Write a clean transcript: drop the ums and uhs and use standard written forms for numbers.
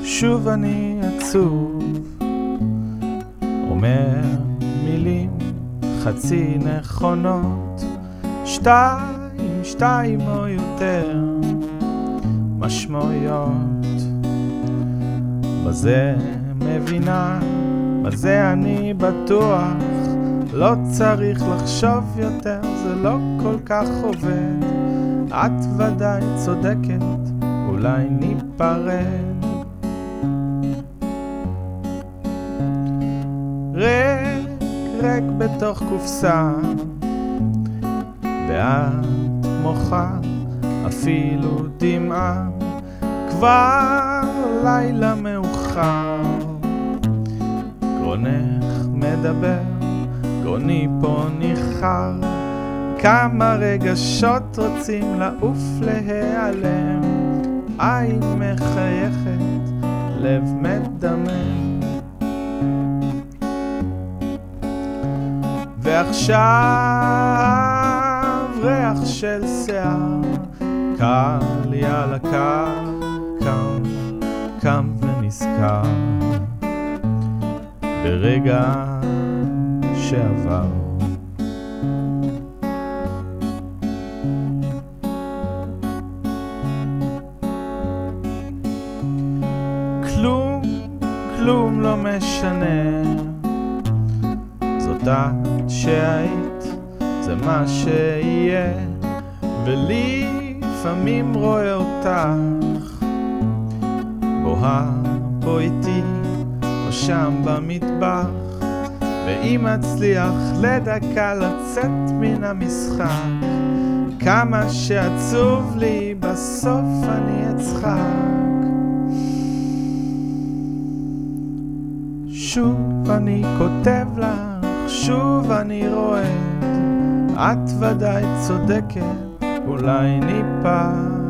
שוב אני עצוב, אומר מילים חצי נכונות, שתיים או יותר משמעויות. בזה מבינה, בזה אני בטוח, לא צריך לחשוב יותר, זה לא כל כך עובד. את ודאי צודקת, אולי ניפרד. ריק בתוך קופסה, ואת מוחה אפילו דמעה, כבר לילה מאוחר. גרונך מדבר, גרוני פה ניחר, כמה רגשות רוצים לעוף להיעלם, עין מחייכת, לב מדמם. ועכשיו ריח של שיער, קר לי על הקר, קם ונזכר ברגע שעבר. כלום לא משנה, זאת את שהיית, זה מה שיהיה, ולפעמים רואה אותך בוהה פה איתי או שם במטבח, ואם אצליח לדקה לצאת מן המשחק, כמה שעצוב לי בסוף אני אצחק. שוב אני כותב לך, שוב אני רועד, את ודאי צודקת, אולי ניפרד.